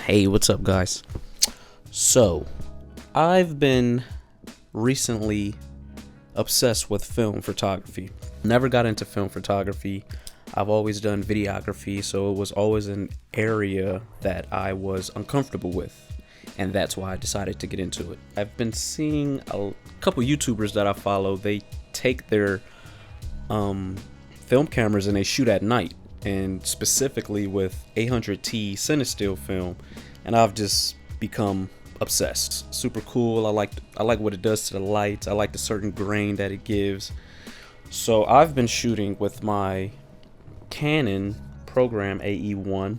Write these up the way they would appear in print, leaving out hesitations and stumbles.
Hey, what's up, guys? So, I've been recently obsessed with film photography. Never got into film photography. I've always done videography, so it was always an area that I was uncomfortable with, and that's why I decided to get into it. I've been seeing a couple YouTubers that I follow. They take their film cameras and they shoot at night, and specifically with 800T Cinestill film, and I've just become obsessed. Super cool. I like what it does to the lights. I like the certain grain that it gives. So I've been shooting with my Canon program Ae-1,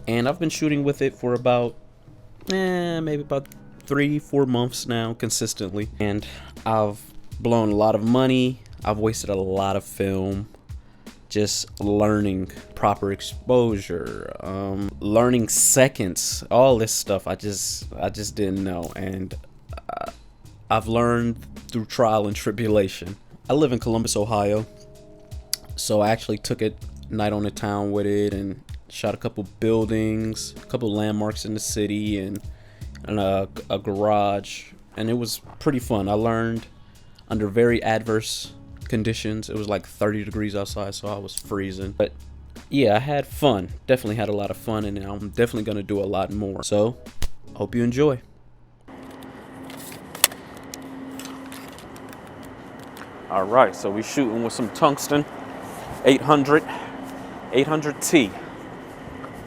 and I've been shooting with it for about maybe about 3-4 months now consistently, and I've blown a lot of money. I've wasted a lot of film just learning proper exposure, learning seconds, all this stuff. I just didn't know, and I've learned through trial and tribulation. I live in Columbus, Ohio, so I actually took it night on the town with it and shot a couple buildings, a couple landmarks in the city, and a garage, and it was pretty fun. I learned under very adverse conditions. It was like 30 degrees outside, so I was freezing, but yeah, I had fun. Definitely had a lot of fun, and I'm definitely gonna do a lot more. So hope you enjoy. All right, so we shooting with some tungsten 800T.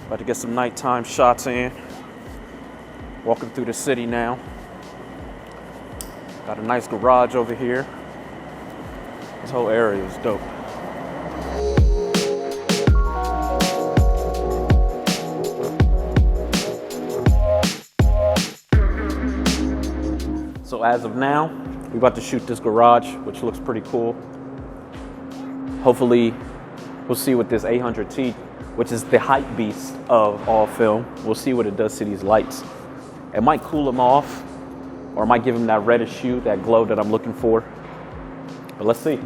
About to get some nighttime shots in. Walking through the city now. Got a nice garage over here. This whole area is dope. So as of now, we're about to shoot this garage, which looks pretty cool. Hopefully, we'll see what this 800T, which is the hype beast of all film, we'll see what it does to these lights. It might cool them off, or it might give them that reddish hue, that glow that I'm looking for. But let's see.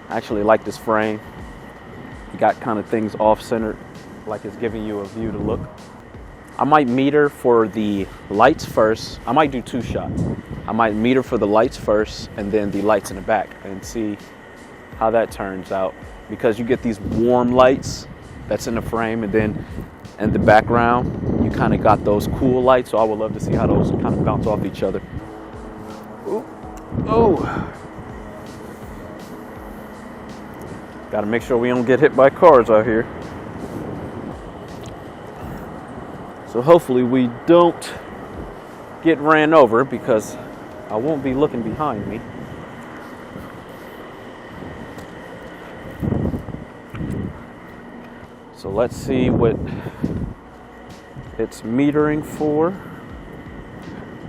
I actually like this frame. You got kind of things off-centered, like it's giving you a view to look. I might meter for the lights first. I might do 2 shots. I might meter for the lights first and then the lights in the back and see how that turns out. Because you get these warm lights that's in the frame, and then in the background, you kind of got those cool lights. So I would love to see how those kind of bounce off each other. Ooh. Oh. Got to make sure we don't get hit by cars out here. So hopefully we don't get ran over, because I won't be looking behind me. So let's see what it's metering for.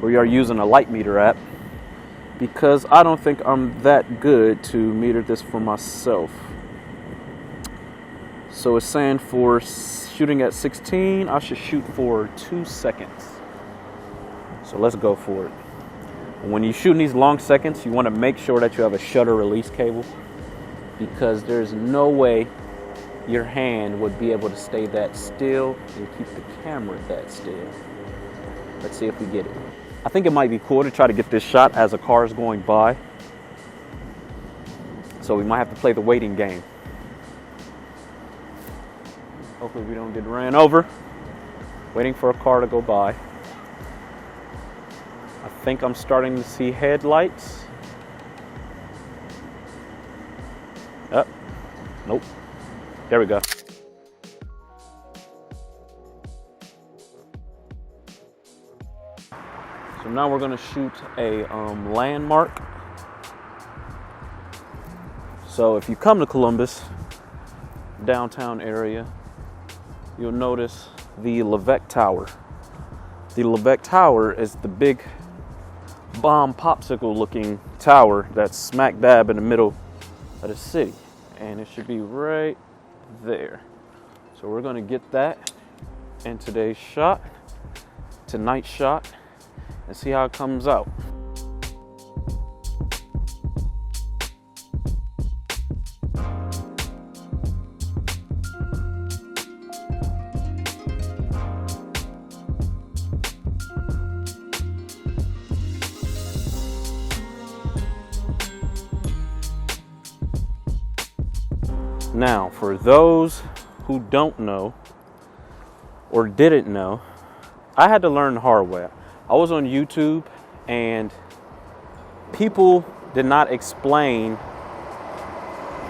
We are using a light meter app, because I don't think I'm that good to meter this for myself. So it's saying for shooting at 16, I should shoot for 2 seconds. So let's go for it. When you shoot in these long seconds, you want to make sure that you have a shutter release cable, because there's no way your hand would be able to stay that still and keep the camera that still. Let's see if we get it. I think it might be cool to try to get this shot as a car is going by. So we might have to play the waiting game. Hopefully we don't get ran over. Waiting for a car to go by. I think I'm starting to see headlights. Oh, nope. There we go. So now we're gonna shoot a landmark. So if you come to Columbus, downtown area, you'll notice the Levesque Tower. The Levesque Tower is the big bomb popsicle looking tower that's smack dab in the middle of the city. And it should be right there. So we're gonna get that in today's shot, tonight's shot, and see how it comes out. Now, for those who don't know or didn't know, I had to learn the hard way. I was on YouTube and people did not explain,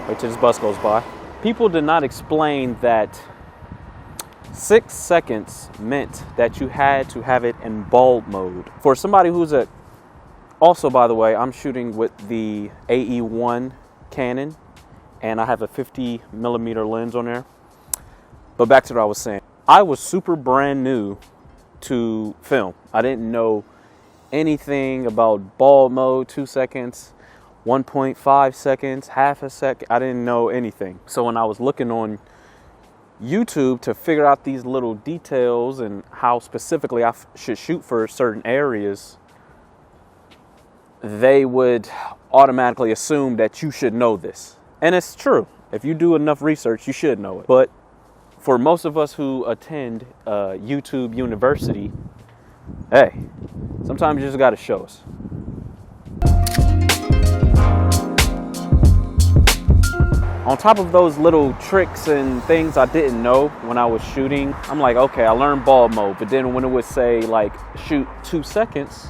wait till this bus goes by. People did not explain that 6 seconds meant that you had to have it in bulb mode. For somebody who's also, by the way, I'm shooting with the Ae-1 Canon, and I have a 50mm lens on there. But back to what I was saying. I was super brand new to film. I didn't know anything about bulb mode, 2 seconds, 1.5 seconds, half a second. I didn't know anything. So when I was looking on YouTube to figure out these little details and how specifically I should shoot for certain areas, they would automatically assume that you should know this. And it's true. If you do enough research, you should know it. But for most of us who attend YouTube University, hey, sometimes you just got to show us. On top of those little tricks and things I didn't know when I was shooting, I'm like, okay, I learned bulb mode. But then when it would say like shoot 2 seconds,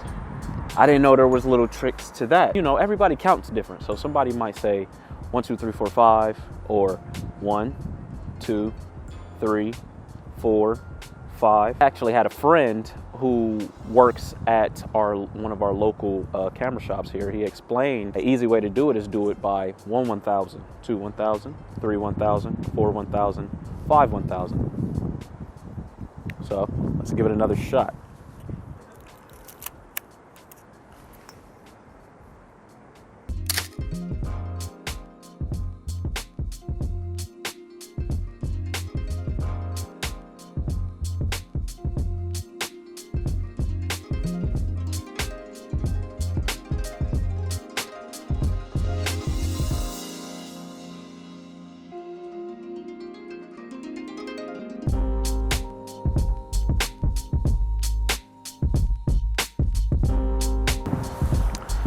I didn't know there was little tricks to that. You know, everybody counts different. So somebody might say 1, 2, 3, 4, 5, or 1, 2, 3, 4, 5. I actually had a friend who works at one of our local camera shops here. He explained the easy way to do it is do it by 1 1000, 2 1000, 3 1000, 4 1000, 5 1000. So let's give it another shot.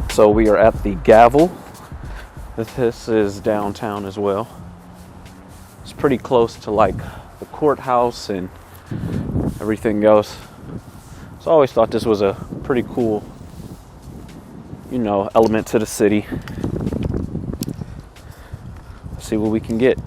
So we are at the Gavel. This is downtown as well. It's pretty close to like the courthouse and everything else. So I always thought this was a pretty cool, you know, element to the city. Let's see what we can get.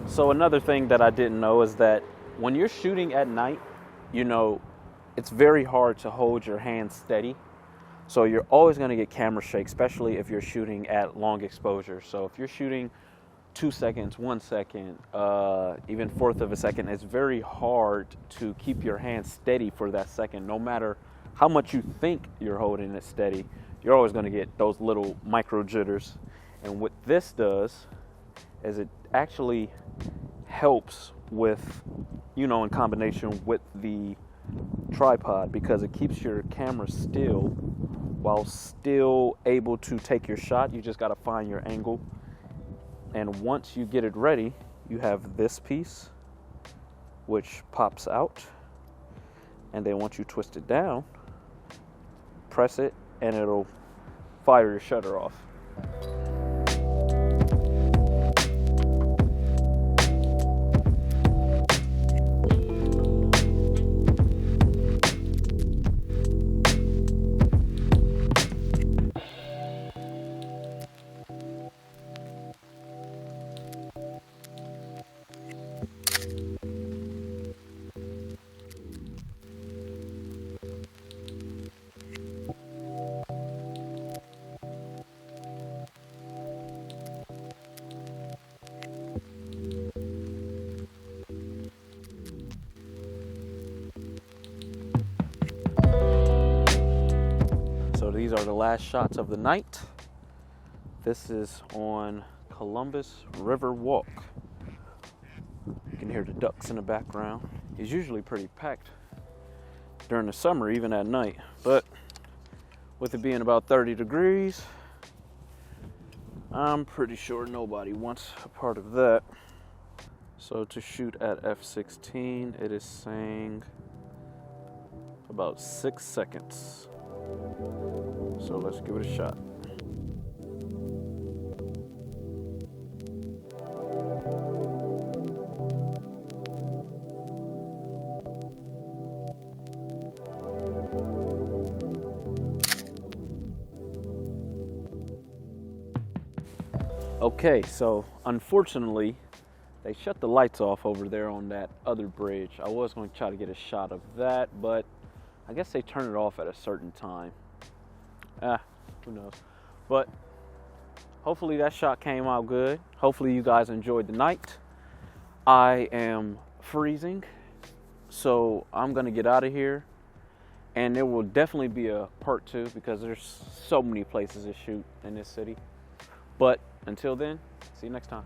So another thing that I didn't know is that when you're shooting at night, you know, it's very hard to hold your hand steady. So you're always going to get camera shake, especially if you're shooting at long exposure. So if you're shooting 2 seconds, 1 second, even fourth of a second, it's very hard to keep your hand steady for that second. No matter how much you think you're holding it steady, you're always going to get those little micro jitters. And what this does is it actually helps with, you know, in combination with the tripod, because it keeps your camera still while still able to take your shot. You just got to find your angle. And once you get it ready, you have this piece which pops out. And then once you twist it down, press it and it'll fire your shutter off. these are the last shots of the night. This is on Columbus River Walk. You can hear the ducks in the background. It's usually pretty packed during the summer, even at night, but with it being about 30 degrees, I'm pretty sure nobody wants a part of that. So to shoot at f/16, it is saying about 6 seconds. So let's give it a shot. Okay, so unfortunately, they shut the lights off over there on that other bridge. I was going to try to get a shot of that, but I guess they turn it off at a certain time. Who knows? But hopefully that shot came out good. Hopefully you guys enjoyed the night. I am freezing, so I'm going to get out of here. And there will definitely be a part 2 because there's so many places to shoot in this city. But until then, see you next time.